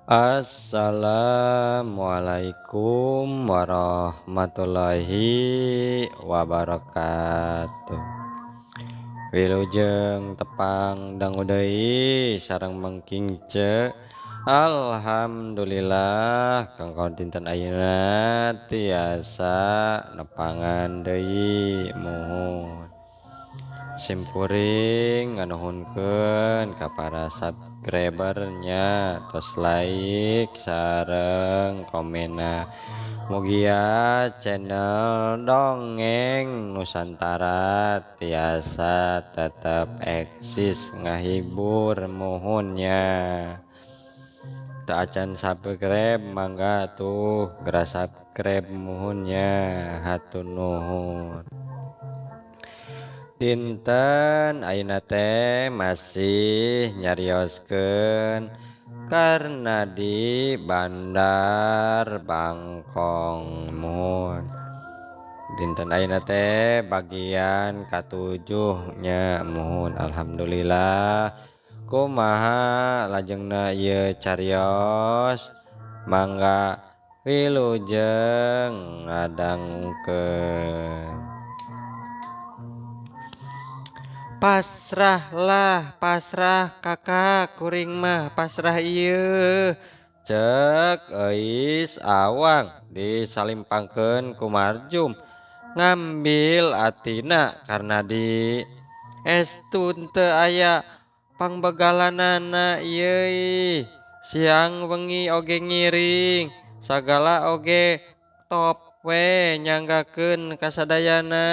Assalamualaikum warahmatullahi wabarakatuh. Wilujeng tepang dangu deui sareng mangkingce. Alhamdulillah kangkon dinten ayeuna tiasa nepangan deui muhun. Simpuring nganuhunkeun ka para subscribernya tos like sareng komena. Mugia channel Dongeng Nusantara tiasa tetap eksis ngahibur muhunnya. Tak acan subscribe mangga tuh geura subscribe muhunnya, hatur nuhun. Dinten ayeuna teh masih nyarioskeun karna di Bandar Bangkong muhun. Dinten ayeuna teh bagian katujuhnya muhun. Alhamdulillah kumaha lajengna ieu carios, mangga wilujeng ngadangkeun. Pasrah kakak kuring mah pasrah ieu, cek euis awang disalimpangkeun ku Marjum ngambil atina karna di estun teu aya pangbegalanana ieu. Siang wengi oge ngiring, sagala oge top we nyanggakeun kasadayana.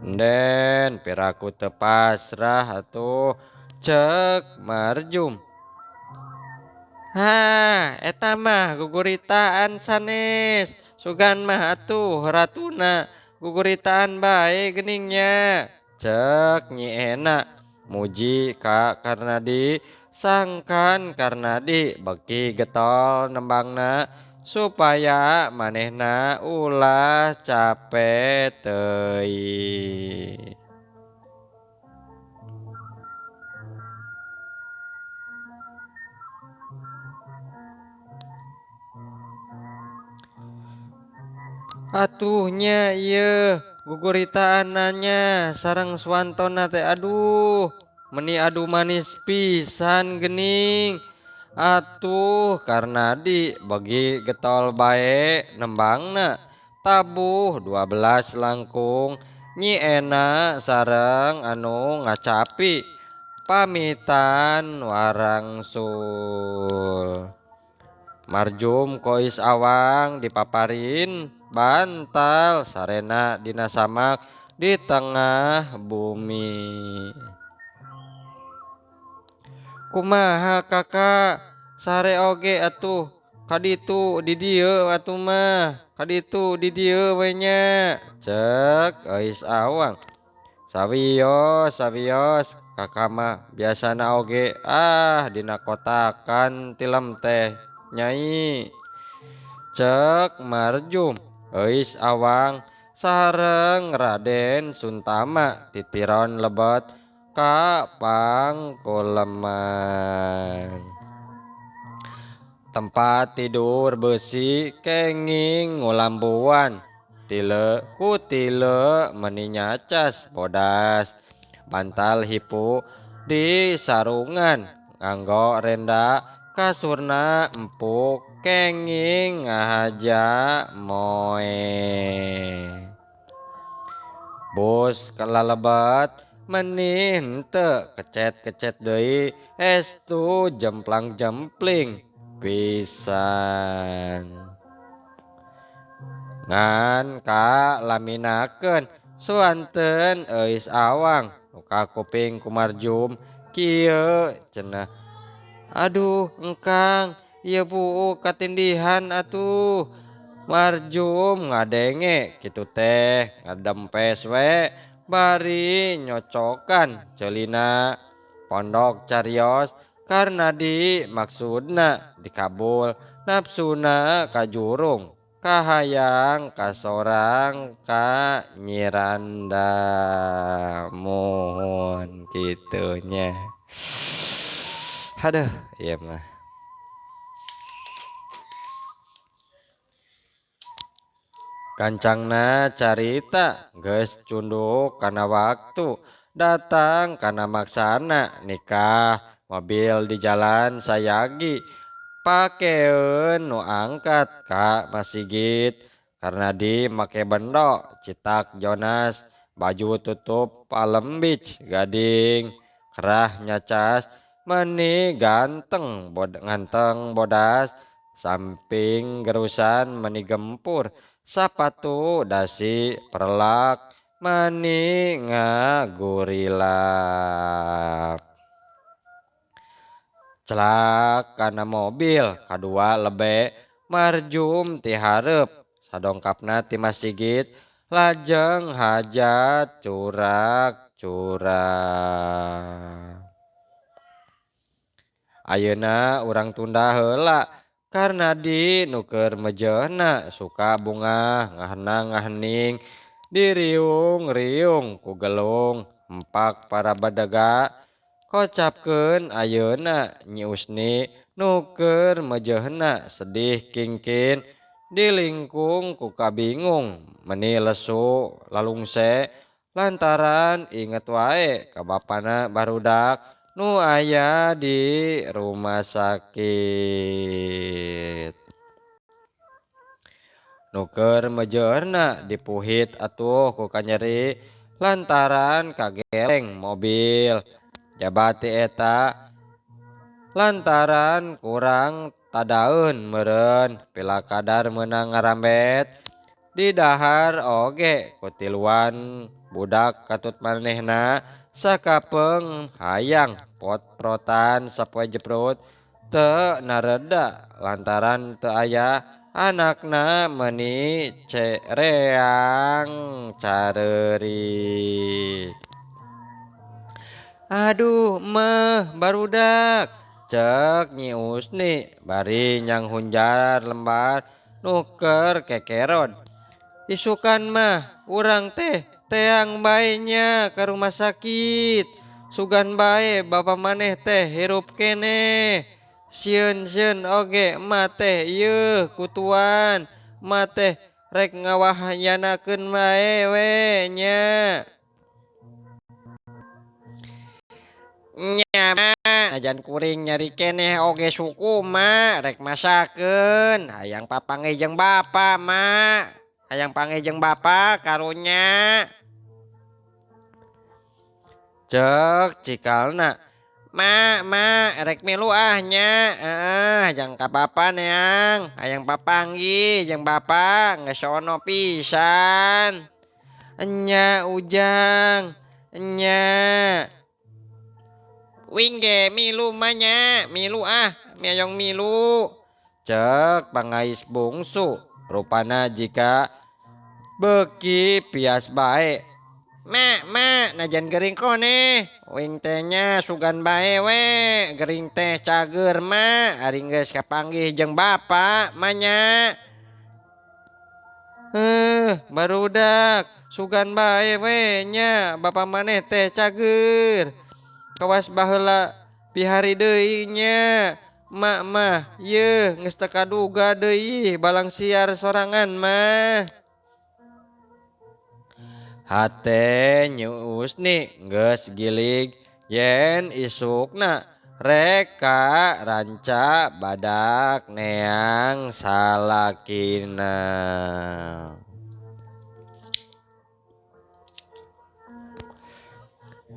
Den piraku teu pasrah atuh, cek Marjum. Eta mah guguritaan sanes, sugan mah atuh ratuna guguritaan bae geningnya, cek Nyi Ena. Muji ka Karnadi, sangkan Karnadi beki getol nembangna supaya manehna ulah capek teuing. Atuhnya ieu guguritaananya sareng swantona teh aduh meni adu manis pisan gening. Atuh Karnadi bagi getol bae nembangna tabuh 12 langkung. Nyi Ena sareng anu ngacapi pamitan warangsul. Marjum kois awang dipaparin bantal sarena dina samak di tengah bumi. Kumaha kakak sare oge atuh kaditu di dieu atuh mah, kaditu di dieu we nya, cek euis awang. Sawios kakak mah biasana oge dina kotakan tilem teh nyai, cek Marjum. Euis awang sareng Raden Suntama titiron lebet ka pangkuleman. Tempat tidur besi kenging ngulambuan, tile ku tile meni nyacas bodas. Bantal hipu di sarungan nganggo renda, kasurna empuk kenging ngahaja moe. Bus kalalebat menih henteu kecet-kecet deui, estu jemplang-jempling pisan. Ngan ka laminakeun suanteun euis awang nu ka kuping ku Marjum kieu cenah. Aduh engkang ieu buuk katindihan atuh. Marjum ngadenge kitu teh ngadempes we bari nyocokan ceulina pondok carios. Karnadi maksudna dikabul, nafsuna kajurung, kahayang kasorang ka Nyi Randa mohon kitunya. Haduh, iya mah. Kancangna carita geus cunduk kana waktu datang kana maksana nikah mobil di jalan sayagi pakeun nu angkat ka Masigit karena di make bendo citak Jonas baju tutup palembich gading kerah nyacas meni nganteng bodas samping gerusan meni gempur sapatu dasi perlak mani ngagurilap celak kana mobil kadua lebe marjum ti hareup sadongkapna ti Masigit lajeng hajat curak-curak ayeuna urang tunda heula karena di nuker mejehna suka bunga ngahna-ngahning diriung-riung ku gelung empak para badaga kocapkeun ayeuna Nyi Usni nuker mejehna sedih kingkin dilingkung ku kabingung meni lesu lalungse lantaran inget wae ka bapana barudak nu aya di rumah sakit. Nuker mejerna dipuhit atuh ku kanyeri lantaran kageleng mobil. Jabati eta lantaran kurang tadaeun meureun pila kadar meunang ngarambet di dahar oge kutiluan budak katut manehna sakapeung hayang pot-protan sapoe jeprut teu nareda lantaran teu aya anakna meuni cereang careurik. Aduh meh barudak cek Nyi Usni bari nyang hunjar lembar nuker kekerod. Isukan mah urang teh teang baenya ke rumah sakit. Sugan bae bapa maneh teh hirup kene. Sieun-sieun oge emak teh yeuh kutuan. Emak teh rek ngawahyanakeun bae we nya. Nya ajan kuring nyari keneh oge suku mak rek masakeun hayang papanggih jeung bapa mak hayang panggih jeung bapa karunya cek cikalna mak rek milu nya jang ka bapa neang hayang papanggih jeung bapa geus sono pisan enya ujang enya wing ge milu manya milu miayong milu cek pangais bungsu rupana jika beki pias bae mak najan gering kone wing tehnya sugan bae we gering teh cager mak ari geus kapanggih jeung bapa manya barudak sugan bae we nya bapa maneh teh cager kawas baheula pihari deui nya mak mah yeuh geus teu kaduga deui balang siar sorangan mah hate Nyi Usni geus gilig yen isukna rek ka ranca badak neang salakina.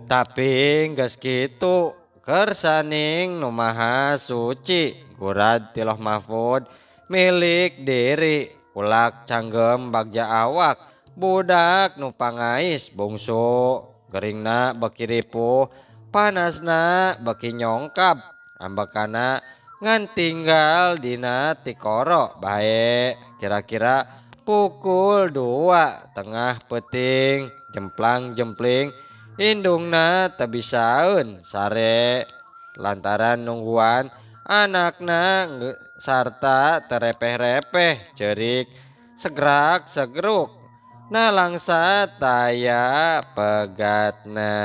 Tapi geus kitu kersaning nu maha suci gurad ti Lauh Mahfud milik diri kulak canggem bagja awak budak nu pangais bungsu geringna beki ripuh panasna beki nyongkap ambekana ngan tinggal dina tikoro bae kira-kira pukul 2 tengah peuting jemplang-jempling indungna teu bisaeun sare lantaran nungguan anakna sarta terepeh-repeh ceurik segrak segruk nalangsa taya pegatna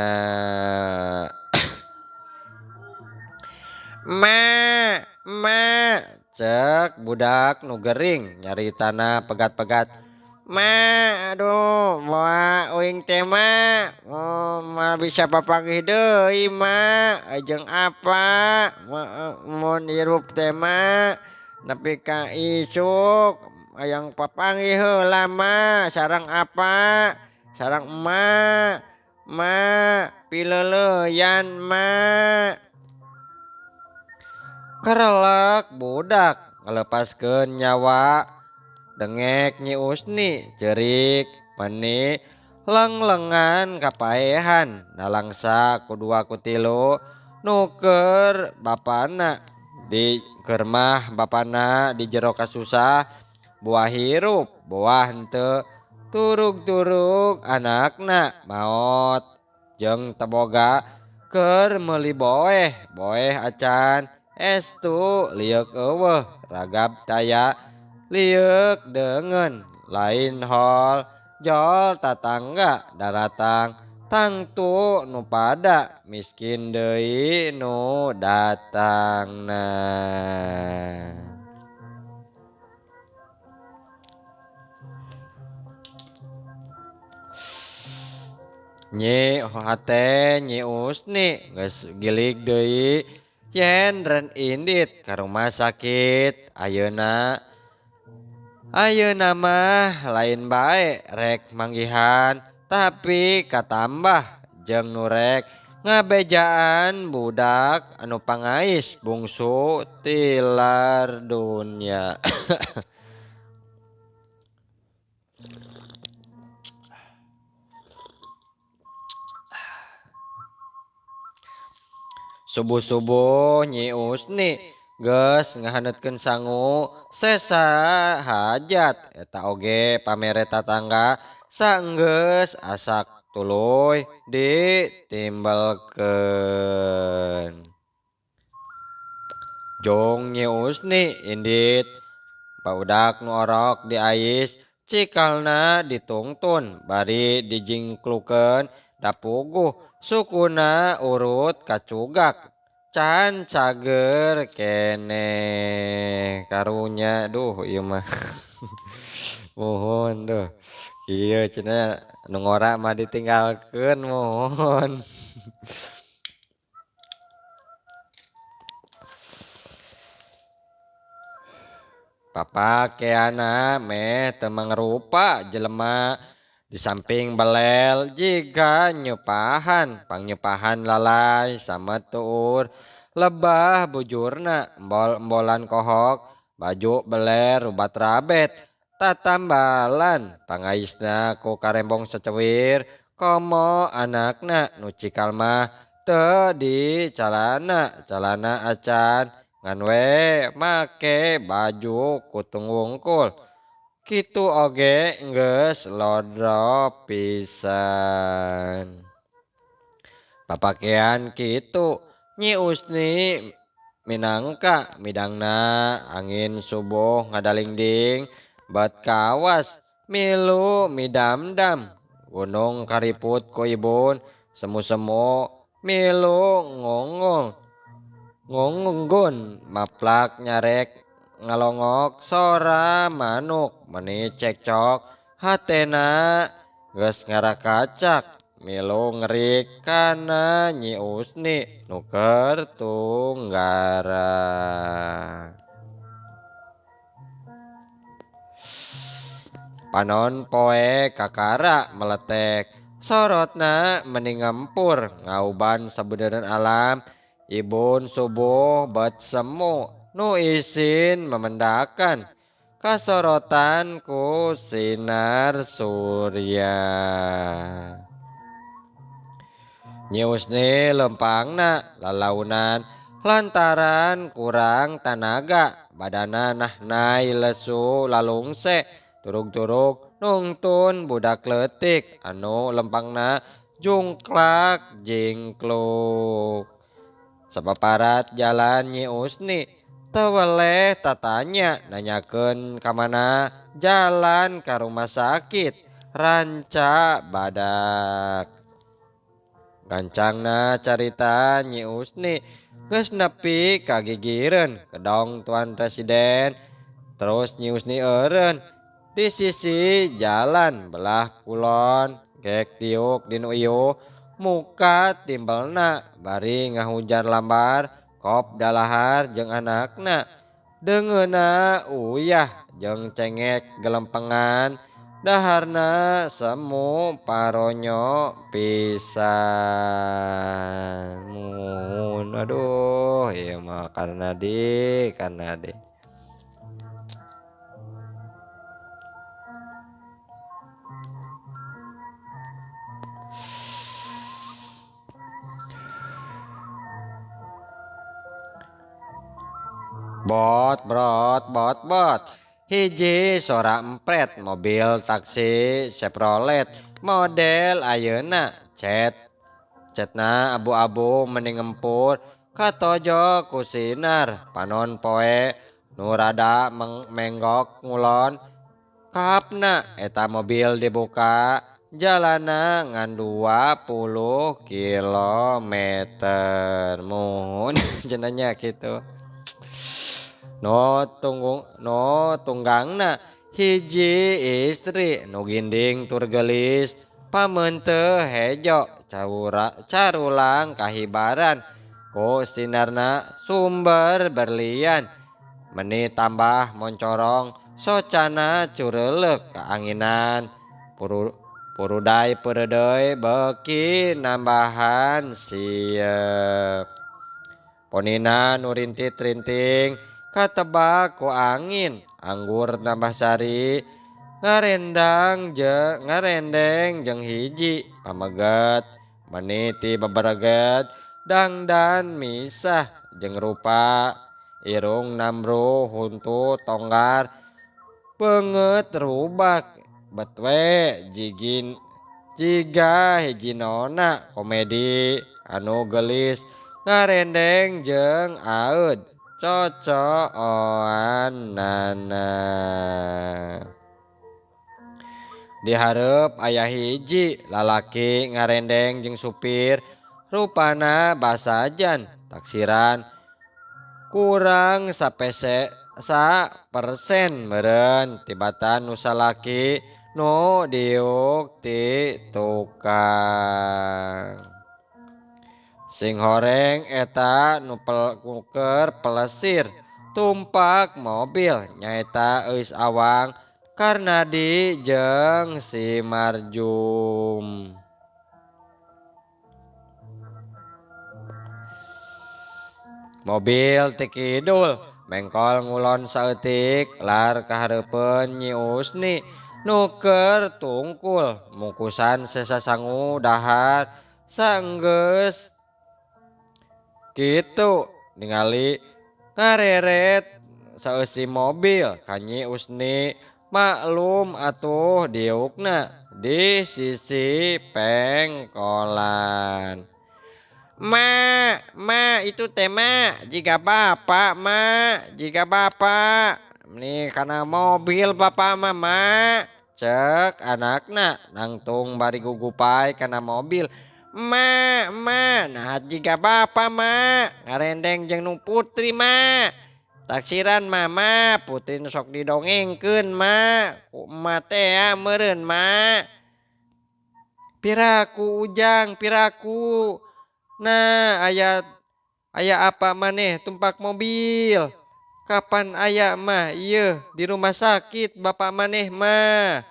Ma, cek budak nu gering nyari tanah pegat-pegat. Ma, aduh, bawa uing teh ma, mal bisa papanggih deui ma, ajeng apa, mun hirup teh ma, nepi ka isuk, hayang papanggih heula ma, sareng apa, sareng ma, pileuleyan ma. Karelak budak ngalepaskeun nyawa dengek Nyi Usni cerik meni lenglengan kapaehan nalangsa kudua kutilu nuker bapana di kermah bapana di jero kasusah buah hirup buah henteu turug-turug anakna maot jeung teboga keur meuli boeh acan estu liuk eueuh ragab daya liuk dengan lain hol jol tatangga daratang tangtu nu pada miskin deui nu datangna. Nyi hate Nyi Usni geus gilig deui yen ren indit ka rumah sakit ayeuna mah lain bae rek manggihan tapi katambah jeung nu rek ngabejaan budak anu pangais bungsu tilar dunya. Subuh-subuh Nyi Usni geus ngahanetkeun sangu sesa hajat eta oge pamere tatangga saenggeus asak tuluy ditimbelkeun. Jong Nyi Usni indit barudak nu orok diais cikalna ditungtun bari dijingklukeun dapuguh sukuna urut kacugak can cager kene karunya duh ieu mah mohon duh ieu cenah nu ngora mah ditinggalkeun mohon. Papakeana meh teu mangrupa jelema di samping belel jiga nyupahan pangnyupahan lalai sametur lebah bujurna embol-embolan kohok baju beler rubat rabet tatambalan pangaisna ku karembong secewir komo anakna nu cikal mah teu di calana acan ngan we make baju kutung wungkul kitu oge geus lodro pisan. Papakean kitu Nyi Usni minangka midangna angin subuh ngadalingding bet kawas milu midamdam gunung kariput ku ibun semu-semu milu ngonggon maplak nyarek ngalongok sora manuk meni cekcok hatena geus ngarakacak milu ngerik kana Nyi Usni nu keur tunggara. Panon poe kakara meletek sorotna meni ngempur ngauban sabeudeureunan alam ibun subuh bet semu nu isin memendakan kasorotan ku sinar surya. Nyi Usni lempangna lalaunan lantaran kurang tanaga badana nahnai lesu lalungse turug-turug nungtun budak leutik anu lempangna jungklak jingkluk. Sapaparat jalan Nyi Usni teu weleh tatanya nanyakeun ka mana jalan ka rumah sakit ranca badak. Gancangna carita Nyi Usni geus nepi ka gigireun kedong Tuan Presiden. Terus Nyi Usni eureun di sisi jalan belah kulon gek tiuk dinu ieu muka timbelna bari ngahujan lambar kop dalahar jeung anakna deungeuna uyah jeung cengek gelempengan daharna semu paronyo pisan. Muhun aduh ieu mah karna di. Bot. Hiji sora empret mobil taksi Chevrolet model ayeuna cetna abu-abu mending ngempur katojo ku sinar panon poe nu rada menggok ngulon kapna eta mobil dibuka jalana ngan 20 kilometer. Mun cenanya gitu. No tunggangna hiji istri nu ginding tur gelis pameun teu hejo carulang kahibaran ku sinarna sumber berlian meni tambah moncorong socana cureleuk kaanginan purudai pereudeuy beuki nambahan sieup ponina nu rintit-rinting katebak ku angin anggur tambah sari ngarendeng jeung hiji pameget meniti bebereget dangdan misah jeung rupa irung namru huntu tonggar peungeut rubak betwe jiga hiji nona komedi anu gelis ngarendeng jeung aeud cocoanana. Di hareup aya hiji lalaki ngarendeng jeung supir rupana basajan taksiran kurang persen meureun tibatan nu salaki nu diuk ti tukang. Sing horeng eta nu keur pelesir tumpak mobil nyaeta eus awang Karnadi jeung si Marjum. Mobil ti kidul mengkol ngulon saeutik lar kahareupeun Nyi Usni nu keur tungkul mungkusan sesasangu dahar saenggeus kitu ningali ngareret saeusi mobil ka Nyi Usni maklum atuh diukna di sisi pengkolan. Ma itu teh ma jika bapak ini karena mobil bapak ma cek anakna nangtung bari gugupai karena mobil. Ma nah jika bapak ma ngarendeng jeung nu putri ma taksiran mama putri sok didongengkeun ma ku emak teh meureun ma piraku ujang piraku. Nah aya apa maneh tumpak mobil kapan aya mah ieu di rumah sakit bapak maneh mah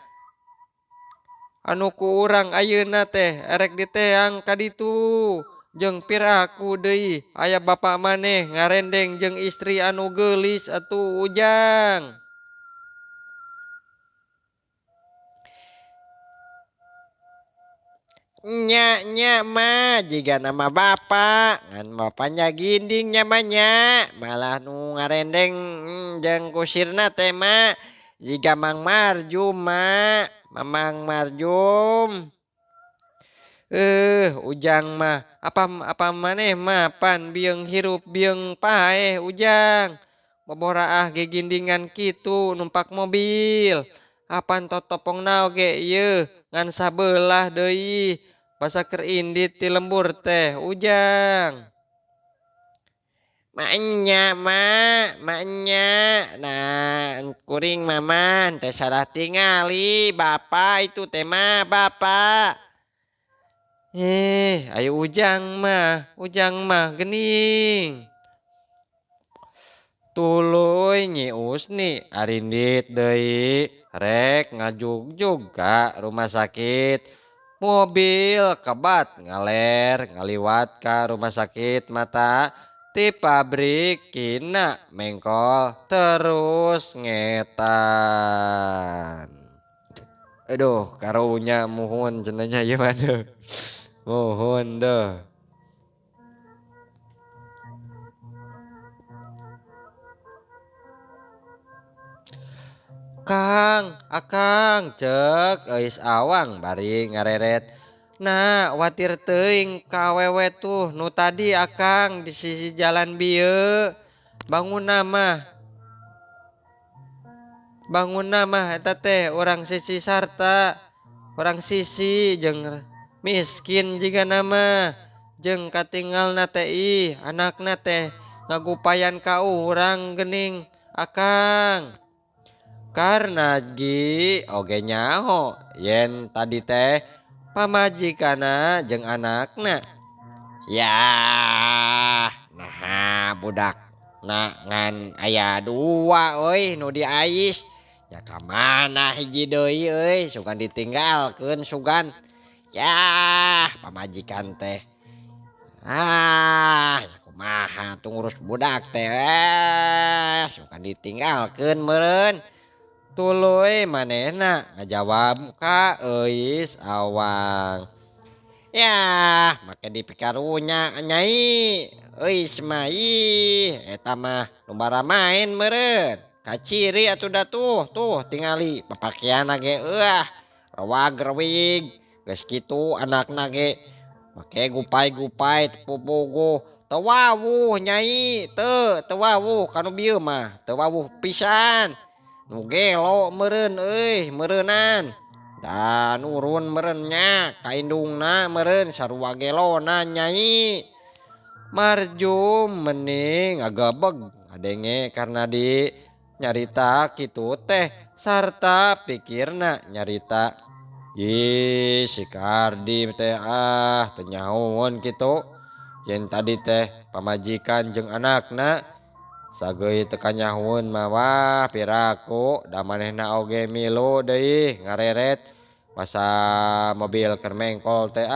anu ku urang ayeuna teh erek diteang ka ditu jeung piraku deui aya bapak maneh ngarendeng jeung istri anu geulis atuh ujang. Nya mah jiga nama bapak ngan bapaknya ginding nyamanya malah nu ngarendeng jeung kusirna teh mah jiga Mang Marjum mah Mamang Marjum. Ujang mah apa maneh mah pan bieng hirup bieng paeh ujang boboraah ge gindingan kitu numpak mobil apan totopong naoge ieu ngan sabelah deui pasaker indit ti lembur teh ujang. Maknya maknya nah kuring mama teh salah tingali bapak itu tema bapak. Ayo ujang mah gening. Tuluy Nyi Usni arindit deui rek ngajugjug ka rumah sakit. Mobil kebat ngaler ngaliwat ka rumah sakit mata ti pabrik kina mengkol terus ngetan. Aduh karunya muhun cenanya ieu mah deuh. Muhun deuh. Akang cek eis awang bari ngareret. Nah, watir teuing ka awewe tuh nu tadi akang di sisi jalan bieu. Bangun mah eta teh urang sisi sarta. Urang sisi jeung miskin jiga nama. Jeung katinggalna teh anakna teh ngagupayan ka urang gening akang. Karena oge nyaho yen tadi teh pamajikana jeung anakna. Yah, nah budak ngan aya dua euy nu diais. Ya ka mana hiji deui euy sugan ditinggalkeun sugan. Yah, pamajikan teh. Kumaha tuh ngurus budak teh sugan ditinggalkeun meureun. Tuluy manehna ngajawab ka eis awang. Yah, make dipikarunya nyai. Eis mah eta mah nu bara main meureun. Kaciri atuh da tuh tingali papakeana ge rewag-rewig. Geus kitu anakna ge make gupay-gupay pupuguh. Teu wawuh nyai, teu wawuh kanu bieu mah, teu wawuh pisan. Nu gelo meureun meureunan. Da nurun meureun nya ka indungna meureun sarua gelona nyai. Marjum mending ngagebeg ngadenge karna di nyarita kitu teh sarta pikirna nyarita. Si Kardi teh teu nyahoon kitu. Yen tadi teh pamajikan jeung anakna sageui teu kanyahoon mah wah piraku da manehna oge milu deui ngareret masa mobil keur mengkol teh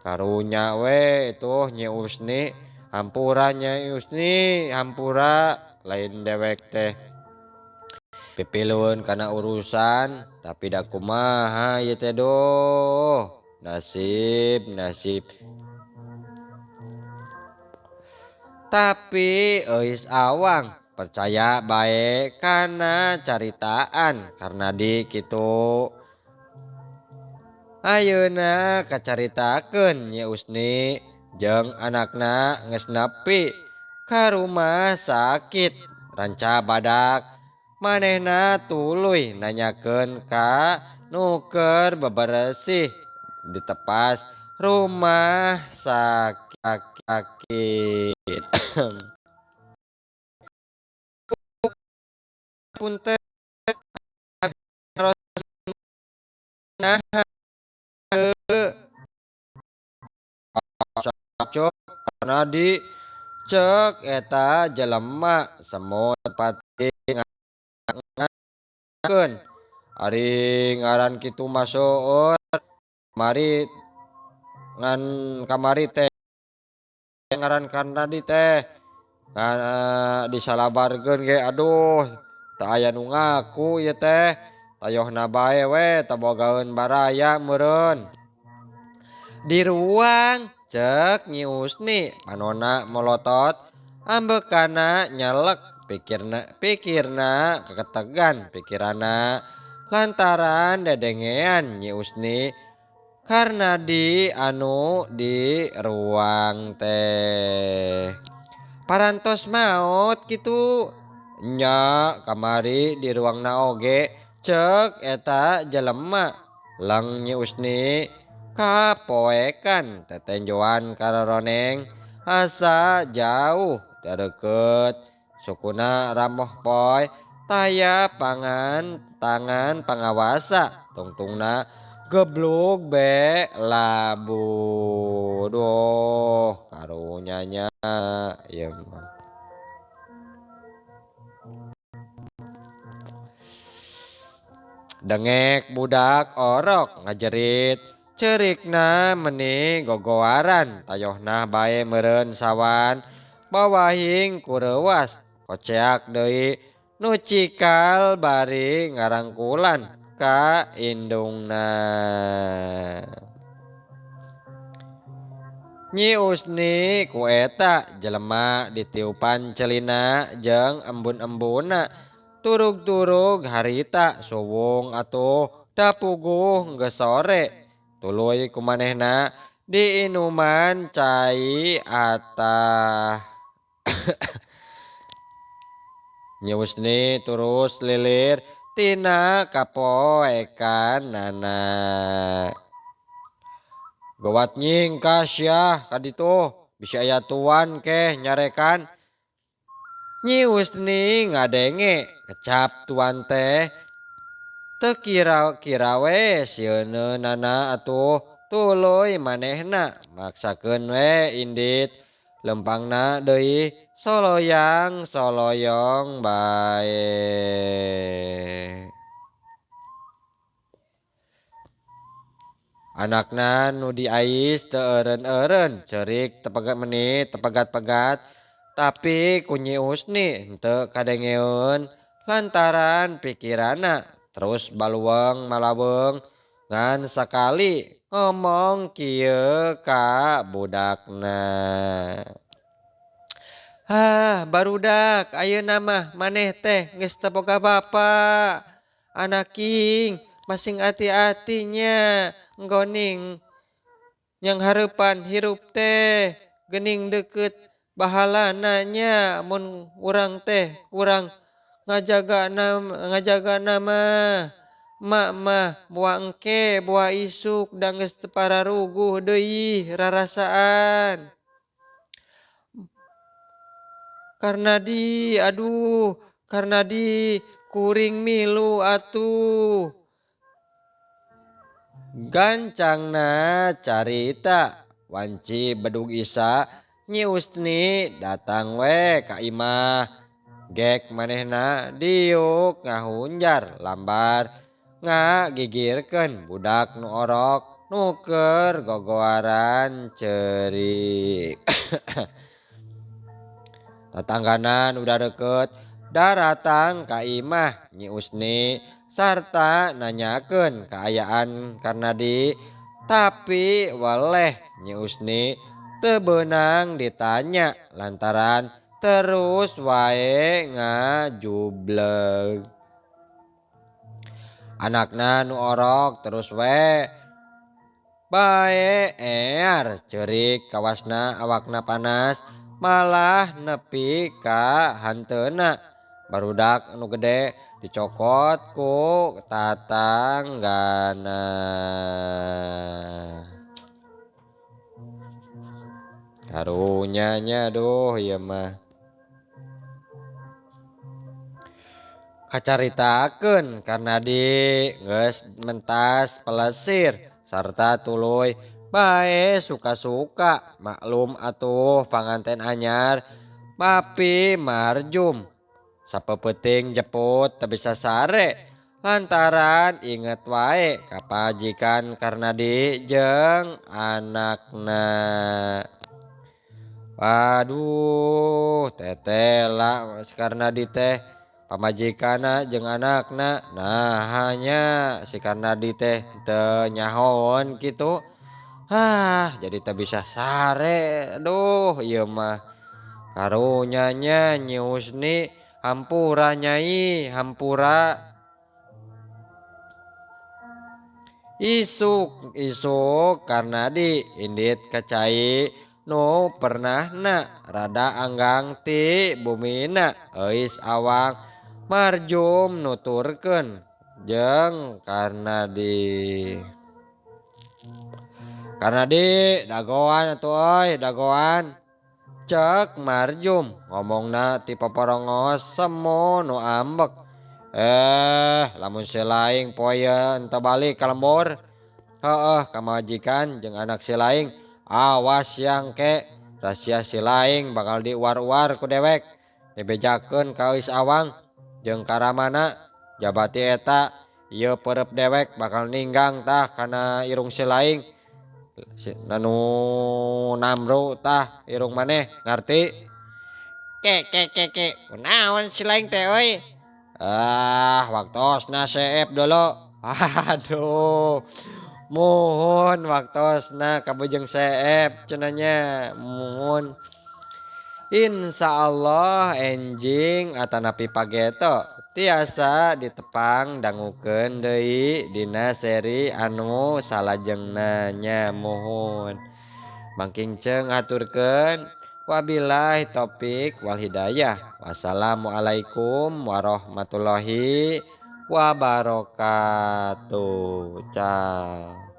karunya we itu Nyi Usni hampura Nyi Usni hampura lain dewek teh pipileun kana urusan tapi da kumaha ieu teh doh nasib tapi eis awang percaya bae kana caritaan karena di kitu ayeuna kacaritakeun Nyi Usni jeung anakna geus nepi ka rumah sakit ranca badak manehna tuluy nanyakeun ka nu keur beberesih di tepas rumah sakit. Punten karena di cek eta jelema semut pati ngakeun ari ngaran kitu masuk mari ngan kamari teh ngaran karena di teh disalabarkeun ge aduh teu aya nu ngaku ieu teh tayohna bae we tabogaeun baraya meureun di ruang cek Nyi Usni manona molotot ambekana nyelek pikirna keketegan pikiranna lantaran dedengean Nyi Usni karena di anu di ruang teh parantos maot gitu nya kamari di ruangna oge cek eta jelema lang Nyi Usni kapoekan tetenjoan kararoneng asa jauh deket sukuna ramoh poe taya pangan tangan pangawasa tungtungna geblug be labu doh karunyanya ya dengek budak orok ngajerit cerikna meni gogoaran tayohna bae meureun sawan bawahing kurewas koceak deui nu cikal bari ngarangkulan ka indungna. Nyi Usni ku eta jelema ditiupan celina jeung embun-embuna turug-turug harita suwung atuh da puguh geus sore tuluy kumanehna di inuman cai atah. Nyi Usni terus lilir tina kapoekanana. Gawat nying kasyah kaditu bisa aya tuan keh nyarekan. Nyi Usni ngadenge kecap tuan teh teu kira-kira we sieuneunnana atuh tuluy manehna maksakeun we indit lempangna deui soloyang soloyong bae. Anakna nu diais teu eureun-eureun ceurik tepegat-pegat tapi ku Nyi Usni henteu kadengeun lantaran pikiranna terus baluweng malaweung ngan sakali ngomong kieu ka budakna. Barudak ayeuna mah maneh teh geus teu boga bapa. Anaking masing ati-atinya nggoning yang hareupan hirup teh geuning deukeut bahalana nya mun urang teh kurang ngajaga nama mak mah moal engke boa isuk da geus teu pararuguh deui rarasaan. Karnadi kuring milu atuh. Gancangna carita wanci bedug isa Nyi Usni datang we ka imah gek manehna diuk ngahunjar lambar ngagigirkeun budak nu orok nu keur gogoaran ceurik. Tatanggana nu da deukeut daratang ka imah Nyi Usni sarta nanyakeun kaayaan Karnadi tapi waleh Nyi Usni teu beunang ditanya lantaran terus wae ngajubleg. Anakna nu orok terus we bae ear ceurik kawasna awakna panas malah nepi ka hanteuna. Barudak nu gede dicokot ku tatanggana. Karunyanya doh ieu mah kacaritakeun Karnadi geus mentas pelesir sarta tuluy bae suka-suka maklum atuh panganten anyar Papi Marjum sapeupeting jeput teu bisa sare lantaran inget wae ka pajikan Karnadi jeung anakna. Waduh tetela si Karnadi teh pamajikanna jeung anakna nah hanya si Karnadi teh teu nyahoon kitu. Jadi teu bisa sare. Aduh ieu mah karunyanya Nyi Usni hampura Nyai hampura. Isuk Karnadi indit kacai nu pernahna rada anggang ti bumina euis awang Marjum nuturkeun jeung Karnadi. Karena di dagoan atuh euy dagoan. Cek marjum ngomongna ti paporongos semo nu ambek. Lamun si laing poe ente balik ka lembur. Heeh ka majikan jeung anak si laing awas yang ke rahasia si laing bakal diuar-uar ku dewek. Dibejakeun ka Eus Awang jeung Karamana jabati eta ieu peureup dewek bakal ninggang tah kana irung si laing. Nanu namru tah irung maneh ngarti? Ke kunaon si laing teh euy? Waktosna seep dulu. Aduh. Muhun waktosna kabujeng seep cenanya. Muhun. Insyaallah enjing atanapi pageto tiasa ditepang dangukeun deui dina seri anu salajengna nya muhun. Mangking ceung aturkeun wabillahi taufik wal hidayah. Wassalamualaikum warahmatullahi wabarakatuh. Ciao.